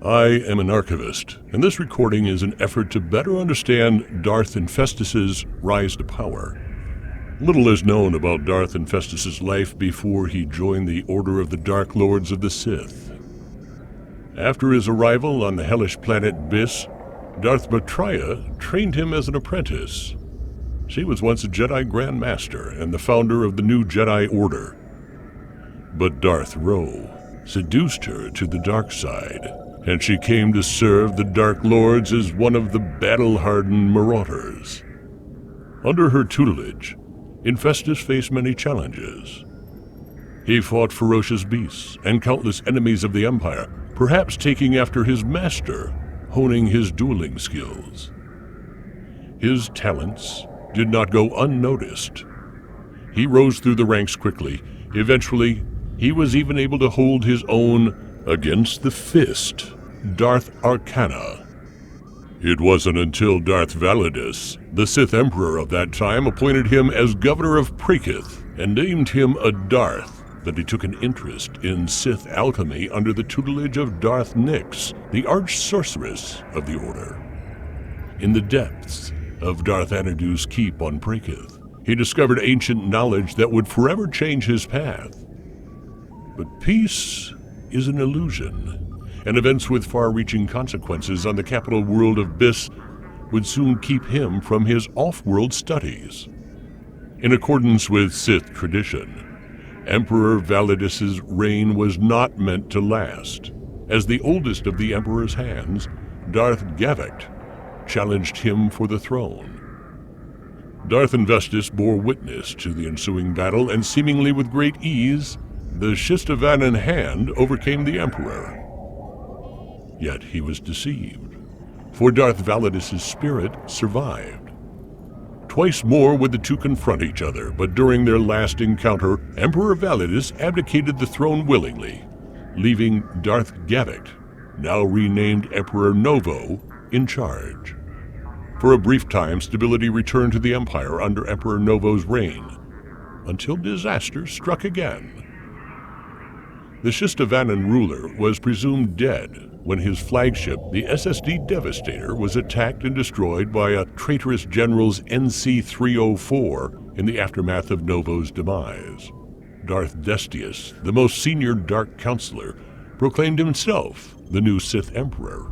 I am an archivist, and this recording is an effort to better understand Darth Infestus' rise to power. Little is known about Darth Infestus' life before he joined the Order of the Dark Lords of the Sith. After his arrival on the hellish planet Biss, Darth Maitreya trained him as an apprentice. She was once a Jedi Grand Master and the founder of the new Jedi Order. But Darth Ro seduced her to the dark side, and she came to serve the Dark Lords as one of the battle-hardened marauders. Under her tutelage, Infestus faced many challenges. He fought ferocious beasts and countless enemies of the Empire, perhaps taking after his master, honing his dueling skills. His talents did not go unnoticed. He rose through the ranks quickly. Eventually, he was even able to hold his own against the Fist, Darth Arcana. It wasn't until Darth Validus, the Sith Emperor of that time, appointed him as governor of Prakith and named him a Darth that he took an interest in Sith alchemy under the tutelage of Darth Nix, the arch-sorceress of the Order. In the depths of Darth Anadu's keep on Prakith, he discovered ancient knowledge that would forever change his path. But peace is an illusion, and events with far-reaching consequences on the capital world of Biss would soon keep him from his off-world studies. In accordance with Sith tradition, Emperor Validus's reign was not meant to last. As the oldest of the Emperor's hands, Darth Gavakt challenged him for the throne. Darth Infestus bore witness to the ensuing battle, and seemingly with great ease, the Shistavanan hand overcame the Emperor. Yet he was deceived, for Darth Validus's spirit survived. Twice more would the two confront each other, but during their last encounter, Emperor Validus abdicated the throne willingly, leaving Darth Gavakt, now renamed Emperor Novo, in charge. For a brief time, stability returned to the Empire under Emperor Novo's reign, until disaster struck again. The Shistavanan ruler was presumed dead when his flagship, the SSD Devastator, was attacked and destroyed by a traitorous general's NC-304 in the aftermath of Novo's demise. Darth Destius, the most senior Dark Counselor, proclaimed himself the new Sith Emperor.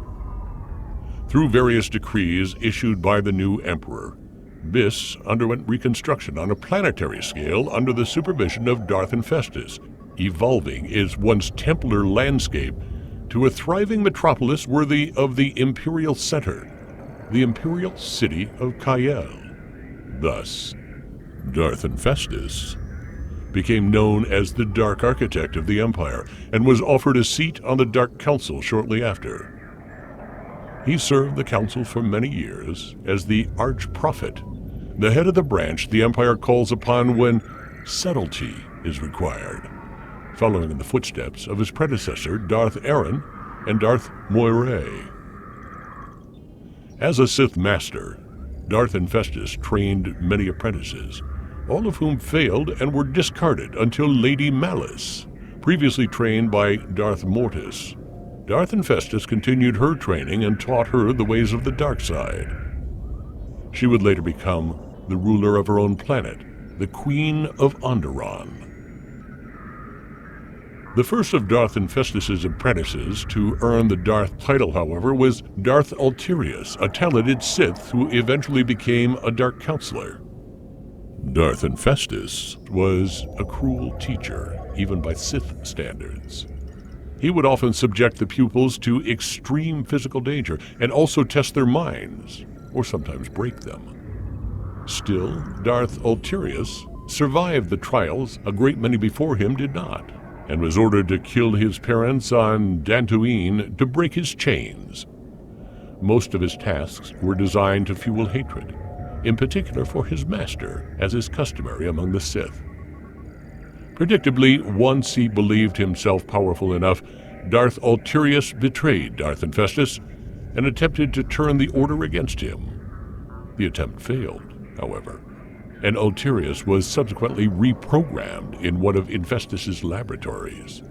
Through various decrees issued by the new Emperor, Biss underwent reconstruction on a planetary scale under the supervision of Darth Infestus, evolving its once Templar landscape to a thriving metropolis worthy of the Imperial Center, the Imperial City of Kyle. Thus, Darth Infestus became known as the Dark Architect of the Empire and was offered a seat on the Dark Council shortly after. He served the Council for many years as the Arch-Prophet, the head of the branch the Empire calls upon when subtlety is required, following in the footsteps of his predecessor Darth Aaron and Darth Moiray. As a Sith Master, Darth Infestus trained many apprentices, all of whom failed and were discarded until Lady Malice, previously trained by Darth Mortis. Darth Infestus continued her training and taught her the ways of the dark side. She would later become the ruler of her own planet, the Queen of Onderon. The first of Darth Infestus' apprentices to earn the Darth title, however, was Darth Ulterius, a talented Sith who eventually became a Dark Counselor. Darth Infestus was a cruel teacher, even by Sith standards. He would often subject the pupils to extreme physical danger and also test their minds, or sometimes break them. Still, Darth Ulterius survived the trials a great many before him did not, and was ordered to kill his parents on Dantooine to break his chains. Most of his tasks were designed to fuel hatred, in particular for his master, as is customary among the Sith. Predictably, once he believed himself powerful enough, Darth Ulterius betrayed Darth Infestus and attempted to turn the Order against him. The attempt failed, however, and Ulterius was subsequently reprogrammed in one of Infestus's laboratories.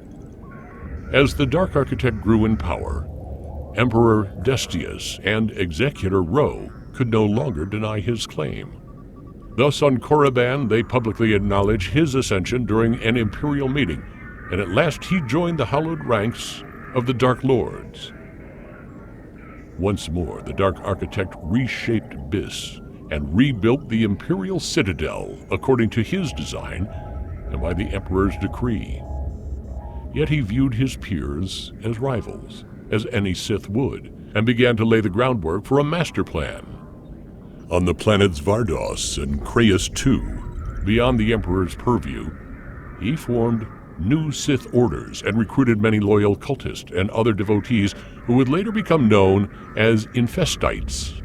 As the Dark Architect grew in power, Emperor Decius and Executor Ro could no longer deny his claim. Thus on Korriban they publicly acknowledged his ascension during an imperial meeting, and at last he joined the hallowed ranks of the Dark Lords. Once more, the Dark Architect reshaped Bis and rebuilt the Imperial Citadel according to his design and by the Emperor's decree. Yet he viewed his peers as rivals, as any Sith would, and began to lay the groundwork for a master plan. On the planets Vardos and Creuss II, beyond the Emperor's purview, he formed new Sith orders and recruited many loyal cultists and other devotees who would later become known as Infestites.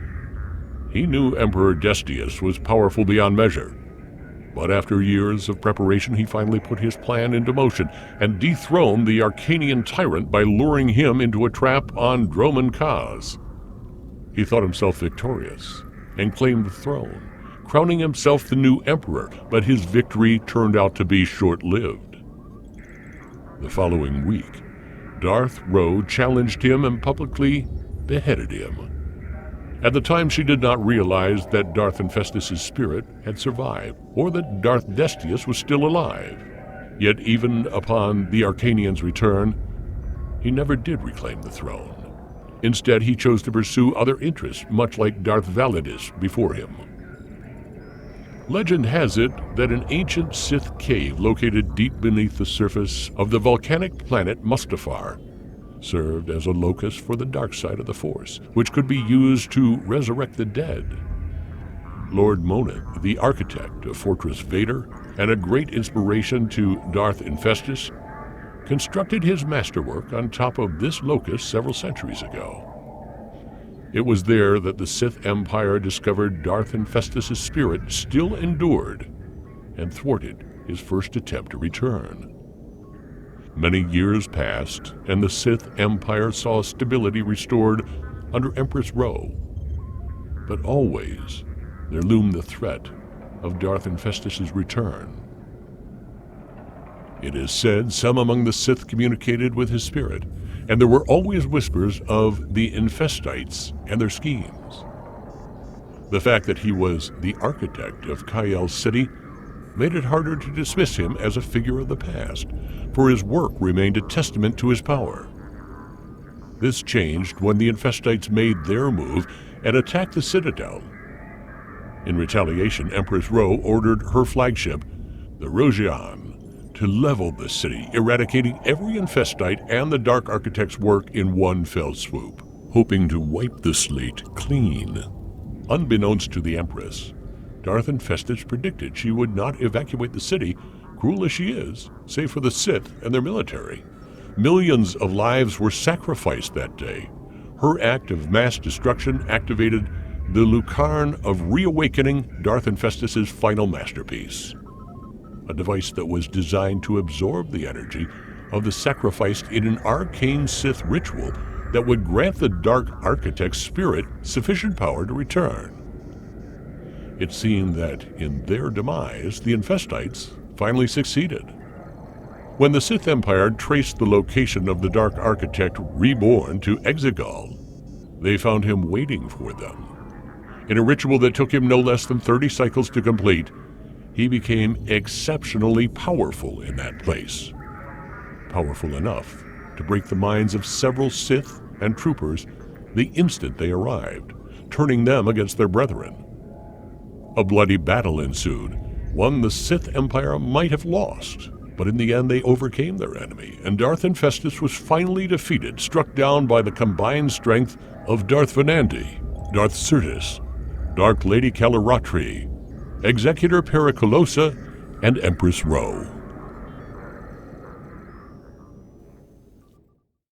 He knew Emperor Decius was powerful beyond measure, but after years of preparation he finally put his plan into motion and dethroned the Arcanian tyrant by luring him into a trap on Dromund Kaas. He thought himself victorious and claimed the throne, crowning himself the new emperor, but his victory turned out to be short-lived. The following week, Darth Ro challenged him and publicly beheaded him. At the time, she did not realize that Darth Infestus' spirit had survived, or that Darth Decius was still alive. Yet even upon the Arcanian's return, he never did reclaim the throne. Instead, he chose to pursue other interests, much like Darth Validus before him. Legend has it that an ancient Sith cave located deep beneath the surface of the volcanic planet Mustafar served as a locus for the dark side of the Force, which could be used to resurrect the dead. Lord Monith, the architect of Fortress Vader and a great inspiration to Darth Infestus, constructed his masterwork on top of this locus several centuries ago. It was there that the Sith Empire discovered Darth Infestus' spirit still endured and thwarted his first attempt to return. Many years passed, and the Sith Empire saw stability restored under Empress Ro. But always there loomed the threat of Darth Infestus' return. It is said some among the Sith communicated with his spirit, and there were always whispers of the Infestites and their schemes. The fact that he was the architect of Kyle City made it harder to dismiss him as a figure of the past, for his work remained a testament to his power. This changed when the Infestites made their move and attacked the Citadel. In retaliation, Empress Ro ordered her flagship, the Rojian, to level the city, eradicating every Infestite and the Dark Architect's work in one fell swoop, hoping to wipe the slate clean. Unbeknownst to the Empress, Darth Infestus predicted she would not evacuate the city, cruel as she is, save for the Sith and their military. Millions of lives were sacrificed that day. Her act of mass destruction activated the Lucarne of reawakening Darth Infestus' final masterpiece, a device that was designed to absorb the energy of the sacrificed in an arcane Sith ritual that would grant the Dark Architect's spirit sufficient power to return. It seemed that in their demise, the Infestites finally succeeded. When the Sith Empire traced the location of the Dark Architect reborn to Exegol, they found him waiting for them. In a ritual that took him no less than 30 cycles to complete, he became exceptionally powerful in that place. Powerful enough to break the minds of several Sith and troopers the instant they arrived, turning them against their brethren. A bloody battle ensued, one the Sith Empire might have lost, but in the end they overcame their enemy, and Darth Infestus was finally defeated, struck down by the combined strength of Darth Venandi, Darth Certus, Dark Lady Calaratri, Executor Periculosa, and Empress Ro.